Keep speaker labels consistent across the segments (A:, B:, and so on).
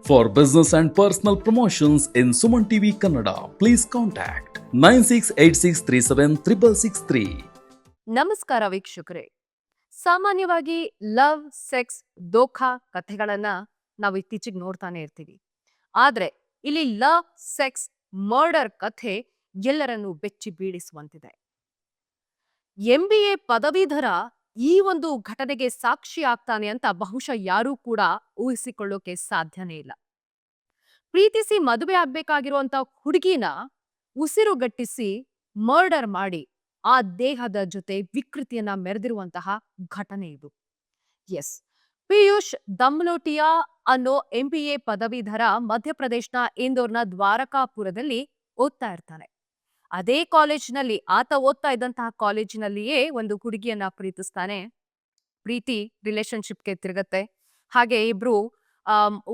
A: For business and personal promotions in Suman TV Kannada, please contact 9686376663.
B: ನಮಸ್ಕಾರ ವೀಕ್ಷಕರೇ. ಸಾಮಾನ್ಯವಾಗಿ love, sex, ದೋಖಾ ಕಥೆಗಳನ್ನ ನಾವು ಇತ್ತೀಚೆಗೆ ನೋಡ್ತಾನೆ ಇರ್ತೀವಿ. ಆದ್ರೆ ಇಲ್ಲಿ ಲವ್, ಸೆಕ್ಸ್, ಮರ್ಡರ್ ಕಥೆ ಎಲ್ಲರನ್ನೂ ಬೆಚ್ಚಿ ಬೀಳಿಸುವಂತಿದೆ. MBA ಪದವೀಧರ ಈ ಒಂದು ಘಟನೆಗೆ ಸಾಕ್ಷಿ ಆಗ್ತಾನೆ ಅಂತ ಬಹುಶಃ ಯಾರೂ ಕೂಡ ಊಹಿಸಿಕೊಳ್ಳೋಕೆ ಸಾಧ್ಯನೇ ಇಲ್ಲ. ಪ್ರೀತಿಸಿ ಮದುವೆ ಆಗ್ಬೇಕಾಗಿರುವಂತ ಹುಡುಗಿನ ಉಸಿರುಗಟ್ಟಿಸಿ ಮರ್ಡರ್ ಮಾಡಿ ಆ ದೇಹದ ಜೊತೆ ವಿಕೃತಿಯನ್ನ ಮೆರೆದಿರುವಂತಹ ಘಟನೆ ಇದು. ಎಸ್, ಪಿಯೂಷ್ ದಮ್ಲೋಟಿಯಾ ಅನ್ನೋ MBA ಪದವೀಧರ ಮಧ್ಯಪ್ರದೇಶನ ಇಂದೋರ್ನ ದ್ವಾರಕಾಪುರದಲ್ಲಿ ಓದ್ತಾ ಇರ್ತಾನೆ. ಅದೇ ಕಾಲೇಜಿನಲ್ಲಿ ಆತ ಓದ್ತಾ ಇದ್ದಂತಹ ಕಾಲೇಜಿನಲ್ಲಿಯೇ ಒಂದು ಹುಡುಗಿಯನ್ನ ಪ್ರೀತಿಸ್ತಾನೆ. ಪ್ರೀತಿ ರಿಲೇಶನ್ಶಿಪ್ಗೆ ತಿರುಗತ್ತೆ. ಹಾಗೆ ಇಬ್ರು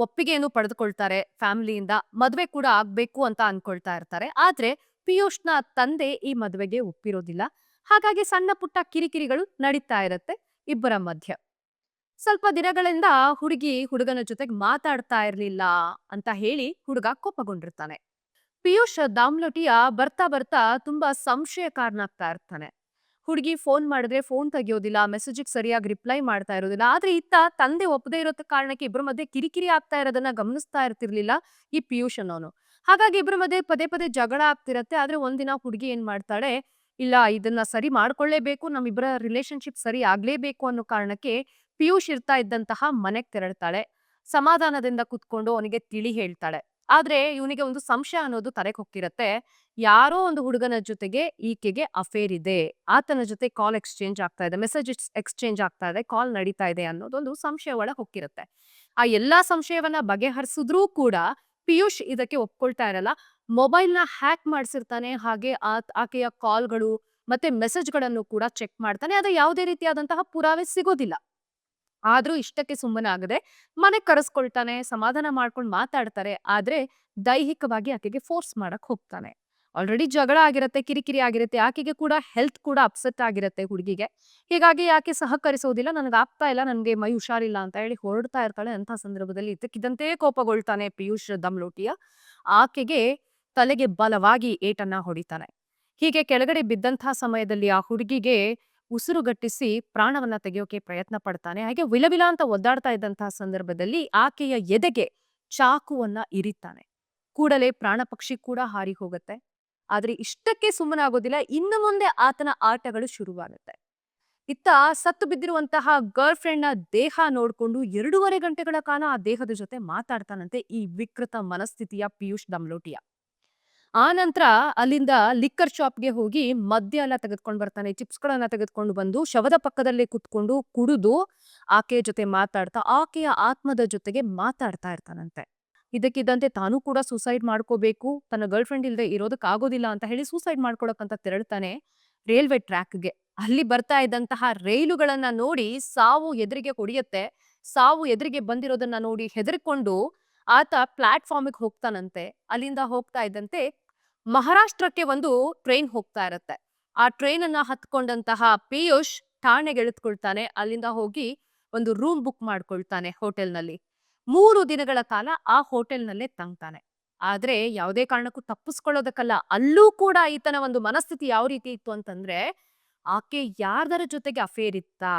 B: ಒಪ್ಪಿಗೆಯನ್ನು ಪಡೆದುಕೊಳ್ತಾರೆ ಫ್ಯಾಮಿಲಿಯಿಂದ. ಮದುವೆ ಕೂಡ ಆಗ್ಬೇಕು ಅಂತ ಅನ್ಕೊಳ್ತಾ ಇರ್ತಾರೆ. ಆದ್ರೆ ಪಿಯೂಷ್ನ ತಂದೆ ಈ ಮದುವೆಗೆ ಒಪ್ಪಿರೋದಿಲ್ಲ. ಹಾಗಾಗಿ ಸಣ್ಣ ಪುಟ್ಟ ಕಿರಿಕಿರಿಗಳು ನಡೀತಾ ಇರತ್ತೆ ಇಬ್ಬರ ಮಧ್ಯ. ಸ್ವಲ್ಪ ದಿನಗಳಿಂದ ಹುಡುಗಿ ಹುಡುಗನ ಜೊತೆಗೆ ಮಾತಾಡ್ತಾ ಇರ್ಲಿಲ್ಲ ಅಂತ ಹೇಳಿ ಹುಡುಗ ಕೋಪಗೊಂಡಿರ್ತಾನೆ. ಪಿಯೂಷ್ ದಾಮ್ಲೋಟಿಯಾ ಬರ್ತಾ ಬರ್ತಾ ತುಂಬಾ ಸಂಶಯಕಾರನಾಗ್ತಾ ಇರ್ತಾನೆ. ಹುಡುಗಿ ಫೋನ್ ಮಾಡಿದ್ರೆ ಫೋನ್ ತೆಗಿಯೋದಿಲ್ಲ, ಮೆಸೇಜಿಗೆ ಸರಿಯಾಗಿ ರಿಪ್ಲೈ ಮಾಡ್ತಾ ಇರೋದಿಲ್ಲ. ಆದ್ರೆ ಇತ್ತ ತಂದೆ ಒಪ್ಪದೇ ಇರೋ ಕಾರಣಕ್ಕೆ ಇಬ್ಬರ ಮಧ್ಯೆ ಕಿರಿಕಿರಿ ಆಗ್ತಾ ಇರೋದನ್ನ ಗಮನಿಸ್ತಾ ಇರ್ತಿರ್ಲಿಲ್ಲ ಈ ಪಿಯೂಷ್ ಅನ್ನೋನು. ಹಾಗಾಗಿ ಇಬ್ಬರ ಮಧ್ಯೆ ಪದೇ ಪದೇ ಜಗಳ ಆಗ್ತಿರತ್ತೆ. ಆದ್ರೆ ಒಂದಿನ ಹುಡುಗಿ ಏನ್ ಮಾಡ್ತಾಳೆ, ಇಲ್ಲ ಇದನ್ನ ಸರಿ ಮಾಡ್ಕೊಳ್ಳೇಬೇಕು, ನಮ್ಮಿಬ್ಬರ ರಿಲೇಶನ್ಶಿಪ್ ಸರಿ ಆಗ್ಲೇಬೇಕು ಅನ್ನೋ ಕಾರಣಕ್ಕೆ ಪಿಯೂಷ್ ಇರ್ತಾ ಇದ್ದಂತಹ ಮನೆಗ್ ತೆರಳ್ತಾಳೆ. ಸಮಾಧಾನದಿಂದ ಕುತ್ಕೊಂಡು ಅವನಿಗೆ ತಿಳಿ ಹೇಳ್ತಾಳೆ. ಆದ್ರೆ ಇವನಿಗೆ ಒಂದು ಸಂಶಯ ಅನ್ನೋದು ತಲೆಗೆ ಹೋಗ್ತಿರತ್ತೆ. ಯಾರೋ ಒಂದು ಹುಡುಗನ ಜೊತೆಗೆ ಈಕೆಗೆ ಅಫೇರ್ ಇದೆ, ಆತನ ಜೊತೆ ಕಾಲ್ ಎಕ್ಸ್ಚೇಂಜ್ ಆಗ್ತಾ ಇದೆ, ಮೆಸೇಜ್ ಎಕ್ಸ್ಚೇಂಜ್ ಆಗ್ತಾ ಇದೆ, ಕಾಲ್ ನಡೀತಾ ಇದೆ ಅನ್ನೋದೊಂದು ಸಂಶಯ ಒಳಗೆ ಹೋಗ್ತಿರತ್ತೆ. ಆ ಎಲ್ಲಾ ಸಂಶಯವನ್ನ ಬಗೆಹರಿಸಿದ್ರೂ ಕೂಡ ಪಿಯೂಷ್ ಇದಕ್ಕೆ ಒಪ್ಕೊಳ್ತಾ ಇರಲ್ಲ. ಮೊಬೈಲ್ನ ಹ್ಯಾಕ್ ಮಾಡಿಸಿರ್ತಾನೆ. ಹಾಗೆ ಆಕೆಯ ಕಾಲ್ಗಳು ಮತ್ತೆ ಮೆಸೇಜ್ಗಳನ್ನು ಕೂಡ ಚೆಕ್ ಮಾಡ್ತಾನೆ. ಆದ್ರೆ ಯಾವುದೇ ರೀತಿಯಾದಂತಹ ಪುರಾವೆ ಸಿಗೋದಿಲ್ಲ. ಆದ್ರೂ ಇಷ್ಟಕ್ಕೆ ಸುಮ್ಮನಾಗದೆ ಮನೆಗ್ ಕರೆಸ್ಕೊಳ್ತಾನೆ, ಸಮಾಧಾನ ಮಾಡ್ಕೊಂಡು ಮಾತಾಡ್ತಾರೆ. ಆದ್ರೆ ದೈಹಿಕವಾಗಿ ಆಕೆಗೆ ಫೋರ್ಸ್ ಮಾಡಕ್ ಹೋಗ್ತಾನೆ. ಆಲ್ರೆಡಿ ಜಗಳ ಆಗಿರತ್ತೆ, ಕಿರಿಕಿರಿ ಆಗಿರತ್ತೆ. ಆಕೆಗೆ ಕೂಡ ಹೆಲ್ತ್ ಕೂಡ ಅಪ್ಸೆಟ್ ಆಗಿರತ್ತೆ ಹುಡುಗಿಗೆ. ಹೀಗಾಗಿ ಆಕೆ ಸಹಕರಿಸೋದಿಲ್ಲ. ನನಗೆ ಆಗ್ತಾ ಇಲ್ಲ, ನನ್ಗೆ ಮೈ ಹುಷಾರಿಲ್ಲ ಅಂತ ಹೇಳಿ ಹೊರಡ್ತಾ ಇರ್ತಾಳೆ. ಅಂತ ಸಂದರ್ಭದಲ್ಲಿ ಇದ್ದಕ್ಕಿದ್ದಂತೆ ಕೋಪಗೊಳ್ತಾನೆ ಪಿಯೂಷ್ ದಮ್ಲೋಟಿಯಾ. ಆಕೆಗೆ ತಲೆಗೆ ಬಲವಾಗಿ ಏಟನ್ನ ಹೊಡಿತಾನೆ. ಹೀಗೆ ಕೆಳಗಡೆ ಬಿದ್ದಂತಹ ಸಮಯದಲ್ಲಿ ಆ ಹುಡುಗಿಗೆ ಉಸಿರುಗಟ್ಟಿಸಿ ಪ್ರಾಣವನ್ನ ತೆಗೆಯೋಕೆ ಪ್ರಯತ್ನ ಪಡ್ತಾನೆ. ಹಾಗೆ ವಿಲವಿಲ ಅಂತ ಒದ್ದಾಡ್ತಾ ಇದ್ದಂತಹ ಸಂದರ್ಭದಲ್ಲಿ ಆಕೆಯ ಎದೆಗೆ ಚಾಕುವನ್ನ ಇರಿತಾನೆ. ಕೂಡಲೇ ಪ್ರಾಣ ಪಕ್ಷಿ ಕೂಡ ಹಾರಿ ಹೋಗುತ್ತೆ. ಆದ್ರೆ ಇಷ್ಟಕ್ಕೆ ಸುಮ್ಮನಾಗೋದಿಲ್ಲ. ಇನ್ನು ಮುಂದೆ ಆತನ ಆಟಗಳು ಶುರುವಾಗುತ್ತೆ. ಇತ್ತ ಸತ್ತು ಬಿದ್ದಿರುವಂತಹ ಗರ್ಲ್ ಫ್ರೆಂಡ್ ನ ದೇಹ ನೋಡ್ಕೊಂಡು 2.5 ಗಂಟೆಗಳ ಕಾಲ ಆ ದೇಹದ ಜೊತೆ ಮಾತಾಡ್ತಾನಂತೆ ಈ ವಿಕೃತ ಮನಸ್ಥಿತಿಯ ಪಿಯೂಷ್ ದಮ್ಲೋಟಿಯಾ. ಆ ನಂತರ ಅಲ್ಲಿಂದ ಲಿಕ್ಕರ್ ಶಾಪ್ಗೆ ಹೋಗಿ ಮದ್ಯ ಎಲ್ಲ ತೆಗೆದುಕೊಂಡು ಬರ್ತಾನೆ. ಚಿಪ್ಸ್ಗಳನ್ನ ತೆಗೆದುಕೊಂಡು ಬಂದು ಶವದ ಪಕ್ಕದಲ್ಲೇ ಕುತ್ಕೊಂಡು ಕುಡಿದು ಆಕೆಯ ಜೊತೆ ಮಾತಾಡ್ತಾ ಆಕೆಯ ಆತ್ಮದ ಜೊತೆಗೆ ಮಾತಾಡ್ತಾ ಇರ್ತಾನಂತೆ. ಇದಕ್ಕಿದ್ದಂತೆ ತಾನು ಕೂಡ ಸೂಸೈಡ್ ಮಾಡ್ಕೋಬೇಕು, ತನ್ನ ಗರ್ಲ್ ಫ್ರೆಂಡ್ ಇಲ್ಲದೆ ಇರೋದಕ್ಕೆ ಆಗೋದಿಲ್ಲ ಅಂತ ಹೇಳಿ ಸೂಸೈಡ್ ಮಾಡ್ಕೊಳಕ್ಕಂತ ತೆರಳ್ತಾನೆ ರೈಲ್ವೆ ಟ್ರ್ಯಾಕ್ಗೆ. ಅಲ್ಲಿ ಬರ್ತಾ ಇದ್ದಂತಹ ರೈಲುಗಳನ್ನ ನೋಡಿ ಸಾವು ಎದುರಿಗೆ ಹೊಡಿಯತ್ತೆ. ಸಾವು ಎದುರಿಗೆ ಬಂದಿರೋದನ್ನ ನೋಡಿ ಹೆದರ್ಕೊಂಡು ಆತ ಪ್ಲಾಟ್ಫಾರ್ಮಿಗೆ ಹೋಗ್ತಾನಂತೆ. ಅಲ್ಲಿಂದ ಹೋಗ್ತಾ ಇದ್ದಂತೆ ಮಹಾರಾಷ್ಟ್ರಕ್ಕೆ ಒಂದು ಟ್ರೈನ್ ಹೋಗ್ತಾ ಇರತ್ತೆ. ಆ ಟ್ರೈನ್ ಅನ್ನ ಹತ್ಕೊಂಡಂತಹ ಪಿಯೂಷ್ ಠಾಣೆಗೆ ಇಳಿದುಕೊಳ್ತಾನೆ. ಅಲ್ಲಿಂದ ಹೋಗಿ ಒಂದು ರೂಮ್ ಬುಕ್ ಮಾಡ್ಕೊಳ್ತಾನೆ ಹೋಟೆಲ್ನಲ್ಲಿ. 3 ದಿನಗಳ ಕಾಲ ಆ ಹೋಟೆಲ್ನಲ್ಲೇ ತಂಗ್ತಾನೆ. ಆದ್ರೆ ಯಾವುದೇ ಕಾರಣಕ್ಕೂ ತಪ್ಪಿಸ್ಕೊಳ್ಳೋದಕ್ಕಲ್ಲ. ಅಲ್ಲೂ ಕೂಡ ಈತನ ಒಂದು ಮನಸ್ಥಿತಿ ಯಾವ ರೀತಿ ಇತ್ತು ಅಂತಂದ್ರೆ, ಆಕೆ ಯಾರ್ದರ ಜೊತೆಗೆ ಅಫೇರ್ ಇತ್ತಾ,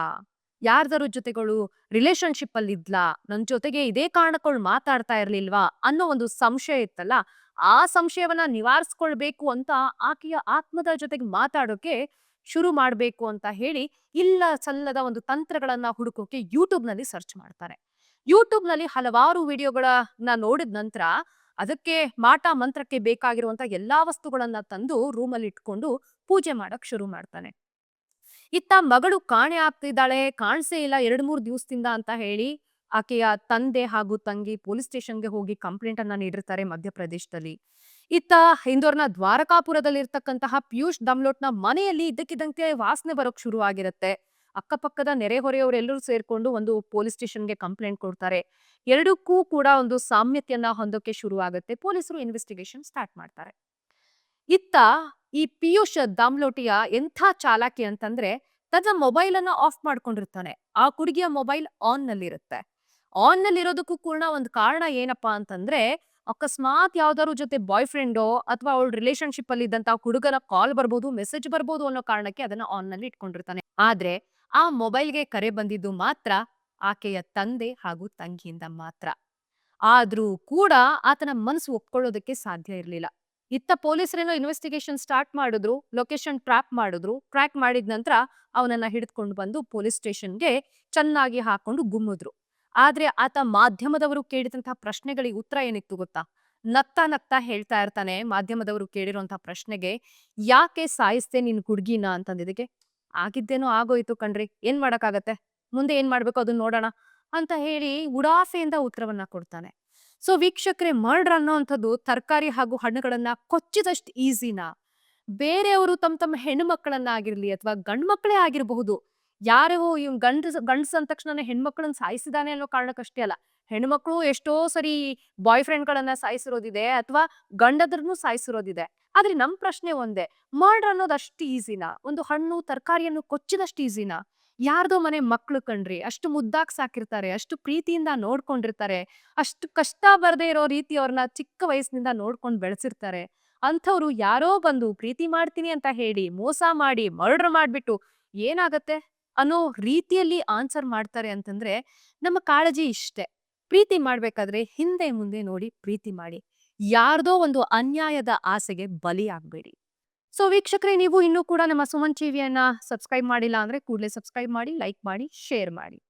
B: ಯಾರ್ದಾರು ಜೊತೆಗಳು ರಿಲೇಶನ್ಶಿಪ್ ಅಲ್ಲಿ ಇದ್ಲಾ, ನನ್ ಜೊತೆಗೆ ಇದೇ ಕಾರಣಕ್ಕಳು ಮಾತಾಡ್ತಾ ಇರ್ಲಿಲ್ವಾ ಅನ್ನೋ ಒಂದು ಸಂಶಯ ಇತ್ತಲ್ಲ. ಆ ಸಂಶಯವನ್ನ ನಿವಾರಿಸ್ಕೊಳ್ಬೇಕು ಅಂತ ಆಕೆಯ ಆತ್ಮದ ಜೊತೆಗೆ ಮಾತಾಡೋಕೆ ಶುರು ಮಾಡ್ಬೇಕು ಅಂತ ಹೇಳಿ ಇಲ್ಲ ಸಲ್ಲದ ಒಂದು ತಂತ್ರಗಳನ್ನ ಹುಡುಕೋಕೆ ಯೂಟ್ಯೂಬ್ ನಲ್ಲಿ ಸರ್ಚ್ ಮಾಡ್ತಾರೆ. ಯೂಟ್ಯೂಬ್ ನಲ್ಲಿ ಹಲವಾರು ವಿಡಿಯೋಗಳನ್ನ ನೋಡಿದ ನಂತರ ಅದಕ್ಕೆ ಮಾಟ ಮಂತ್ರಕ್ಕೆ ಬೇಕಾಗಿರುವಂತ ಎಲ್ಲಾ ವಸ್ತುಗಳನ್ನ ತಂದು ರೂಮಲ್ಲಿ ಇಟ್ಕೊಂಡು ಪೂಜೆ ಮಾಡಕ್ ಶುರು ಮಾಡ್ತಾನೆ. ಇತ್ತ ಮಗಳು ಕಾಣೆ ಆಗ್ತಿದ್ದಾಳೆ, ಕಾಣಿಸೇ ಇಲ್ಲ 2-3 ದಿವಸದಿಂದ ಅಂತ ಹೇಳಿ ಆಕೆಯ ತಂದೆ ಹಾಗೂ ತಂಗಿ ಪೊಲೀಸ್ ಸ್ಟೇಷನ್ಗೆ ಹೋಗಿ ಕಂಪ್ಲೇಂಟ್ ಅನ್ನ ನೀಡಿರ್ತಾರೆ ಮಧ್ಯಪ್ರದೇಶದಲ್ಲಿ. ಇತ್ತ ಇಂದೋರ್ನ ದ್ವಾರಕಾಪುರದಲ್ಲಿ ಇರ್ತಕ್ಕಂತಹ ಪಿಯೂಷ್ ದಮ್ಲೋಟ್ನ ಮನೆಯಲ್ಲಿ ಇದ್ದಕ್ಕಿದ್ದಂತೆ ವಾಸನೆ ಬರೋಕ್ ಶುರು ಆಗಿರುತ್ತೆ. ಅಕ್ಕಪಕ್ಕದ ನೆರೆಹೊರೆಯವರೆಲ್ಲರೂ ಸೇರ್ಕೊಂಡು ಒಂದು ಪೊಲೀಸ್ ಸ್ಟೇಷನ್ಗೆ ಕಂಪ್ಲೇಂಟ್ ಕೊಡ್ತಾರೆ. ಎರಡಕ್ಕೂ ಕೂಡ ಒಂದು ಸಾಮ್ಯತೆಯನ್ನ ಹೊಂದೋಕೆ ಶುರು ಆಗುತ್ತೆ. ಪೊಲೀಸರು ಇನ್ವೆಸ್ಟಿಗೇಷನ್ ಸ್ಟಾರ್ಟ್ ಮಾಡ್ತಾರೆ. ಇತ್ತ ಈ ಪಿಯೂಷ್ ದಮ್ಲೋಟಿಯಾ ಎಂಥ ಚಾಲಾಕಿ ಅಂತಂದ್ರೆ ತನ್ನ ಮೊಬೈಲ್ ಅನ್ನ ಆಫ್ ಮಾಡ್ಕೊಂಡಿರ್ತಾನೆ. ಆ ಹುಡುಗಿಯ ಮೊಬೈಲ್ ಆನ್ ನಲ್ಲಿರುತ್ತೆ. ಆನ್ ನಲ್ಲಿ ಇರೋದಕ್ಕೂ ಕೂಡ ಒಂದು ಕಾರಣ ಏನಪ್ಪಾ ಅಂತಂದ್ರೆ, ಅಕಸ್ಮಾತ್ ಯಾವ್ದಾದ್ರು ಜೊತೆ ಬಾಯ್ ಫ್ರೆಂಡೋ ಅಥವಾ ಅವಳ ರಿಲೇಶನ್‌ಶಿಪ್ ಅಲ್ಲಿ ಇದ್ದಂತ ಹುಡುಗನ ಕಾಲ್ ಬರ್ಬೋದು, ಮೆಸೇಜ್ ಬರ್ಬೋದು ಅನ್ನೋ ಕಾರಣಕ್ಕೆ ಅದನ್ನ ಆನ್ ನಲ್ಲಿ ಇಟ್ಕೊಂಡಿರ್ತಾನೆ. ಆದ್ರೆ ಆ ಮೊಬೈಲ್‌ಗೆ ಕರೆ ಬಂದಿದ್ದು ಮಾತ್ರ ಆಕೆಯ ತಂದೆ ಹಾಗೂ ತಂಗಿಯಿಂದ ಮಾತ್ರ. ಆದ್ರೂ ಕೂಡ ಆತನ ಮನಸ್ಸು ಒಪ್ಕೊಳ್ಳೋದಕ್ಕೆ ಸಾಧ್ಯ ಇರ್ಲಿಲ್ಲ. ಇತ್ತ ಪೊಲೀಸರೇನೋ ಇನ್ವೆಸ್ಟಿಗೇಷನ್ ಸ್ಟಾರ್ಟ್ ಮಾಡಿದ್ರು, ಲೊಕೇಶನ್ ಟ್ರ್ಯಾಪ್ ಮಾಡಿದ್ರು. ಟ್ರ್ಯಾಕ್ ಮಾಡಿದ ನಂತರ ಅವನನ್ನ ಹಿಡಿದುಕೊಂಡು ಬಂದು ಪೊಲೀಸ್ ಸ್ಟೇಷನ್‌ಗೆ ಚೆನ್ನಾಗಿ ಹಾಕೊಂಡು ಗುಮ್ಮಿದ್ರು. ಆದ್ರೆ ಆತ ಮಾಧ್ಯಮದವರು ಕೇಳಿದಂತಹ ಪ್ರಶ್ನೆಗಳಿಗೆ ಉತ್ತರ ಏನಿತ್ತು ಗೊತ್ತಾ? ನಗ್ತಾ ನಗ್ತಾ ಹೇಳ್ತಾ ಇರ್ತಾನೆ ಮಾಧ್ಯಮದವರು ಕೇಳಿರುವಂತಹ ಪ್ರಶ್ನೆಗೆ, "ಯಾಕೆ ಸಾಯಿಸ್ದೆ ನಿನ್ ಹುಡ್ಗಿನ?" ಅಂತಂದಿದ್ದಕ್ಕೆ, "ಆಗಿದ್ದೇನೋ ಆಗೋಯ್ತು ಕಣ್ರಿ. ಏನ್ ಮಾಡಕ್ಕಾಗತ್ತೆ? ಮುಂದೆ ಏನ್ ಮಾಡ್ಬೇಕೋ ಅದನ್ನ ನೋಡೋಣ" ಅಂತ ಹೇಳಿ ಉಡಾಫೆಯಿಂದ ಉತ್ತರವನ್ನ ಕೊಡ್ತಾನೆ. ಸೊ ವೀಕ್ಷಕರೇ, ಮರ್ಡರ್ ಅನ್ನೋಂಥದ್ದು ತರಕಾರಿ ಹಾಗೂ ಹಣ್ಣುಗಳನ್ನ ಕೊಚ್ಚಿದಷ್ಟು ಈಸಿನಾ? ಬೇರೆಯವರು ತಮ್ಮ ಹೆಣ್ಣು ಮಕ್ಕಳನ್ನ ಆಗಿರ್ಲಿ ಅಥವಾ ಗಂಡು ಮಕ್ಕಳೇ ಆಗಿರಬಹುದು. ಯಾರೋ ಇವ್ನ್ ಗಂಡಸ ಅಂದ ತಕ್ಷಣನೇ ಹೆಣ್ಮಕ್ಳನ್ನ ಸಾಯಿಸಿದಾನೆ ಅನ್ನೋ ಕಾರಣಕ್ಕಷ್ಟೇ ಅಲ್ಲ. ಹೆಣ್ಮಕ್ಳು ಎಷ್ಟೋ ಸರಿ ಬಾಯ್ ಫ್ರೆಂಡ್‌ಗಳನ್ನ ಸಾಯಿಸಿರೋದಿದೆ ಅಥವಾ ಗಂಡಂದ್ರನ್ನೂ ಸಾಯಿಸಿರೋದಿದೆ. ಆದ್ರೆ ನಮ್ ಪ್ರಶ್ನೆ ಒಂದೇ. ಮರ್ಡರ್ ಅನ್ನೋದು ಅಷ್ಟು ಈಸಿನಾ? ಒಂದು ಹಣ್ಣು, ತರಕಾರಿಯನ್ನು ಕೊಚ್ಚಿದಷ್ಟು ಈಸಿನಾ? ಯಾರ್ದೋ ಮನೆ ಮಕ್ಳು ಕಣ್ರಿ. ಅಷ್ಟು ಮುದ್ದಾಗಿ ಸಾಕಿರ್ತಾರೆ. ಅಷ್ಟು ಪ್ರೀತಿಯಿಂದ ನೋಡ್ಕೊಂಡಿರ್ತಾರೆ. ಅಷ್ಟು ಕಷ್ಟ ಬರ್ದೇ ಇರೋ ರೀತಿ ಅವ್ರನ್ನ ಚಿಕ್ಕ ವಯಸ್ಸಿನಿಂದ ನೋಡ್ಕೊಂಡ್ ಬೆಳೆಸಿರ್ತಾರೆ. ಅಂಥವ್ರು ಯಾರೋ ಬಂದು ಪ್ರೀತಿ ಮಾಡ್ತೀನಿ ಅಂತ ಹೇಳಿ, ಮೋಸ ಮಾಡಿ, ಮರ್ಡರ್ ಮಾಡ್ಬಿಟ್ಟು ಏನಾಗತ್ತೆ? ಅನ್ನೋ ರೀತಿಯಲ್ಲಿ ಆನ್ಸರ್ ಮಾಡ್ತಾರೆ ಅಂತಂದ್ರೆ, ನಮ್ಮ ಕಾಳಜಿ ಇಷ್ಟೇ. ಪ್ರೀತಿ ಮಾಡ್ಬೇಕಾದ್ರೆ ಹಿಂದೆ ಮುಂದೆ ನೋಡಿ ಪ್ರೀತಿ ಮಾಡಿ. ಯಾರ್ದೋ ಒಂದು ಅನ್ಯಾಯದ ಆಸೆಗೆ ಬಲಿಯಾಗ್ಬೇಡಿ. ಸೊ ವೀಕ್ಷಕರೇ, ನೀವು ಇನ್ನೂ ಕೂಡ ನಮ್ಮ ಸುಮನ್ ಟಿವಿಯನ್ನ ಸಬ್ಸ್ಕ್ರೈಬ್ ಮಾಡಿಲ್ಲ ಅಂದ್ರೆ ಕೂಡಲೇ ಸಬ್ಸ್ಕ್ರೈಬ್ ಮಾಡಿ, ಲೈಕ್ ಮಾಡಿ, ಶೇರ್ ಮಾಡಿ.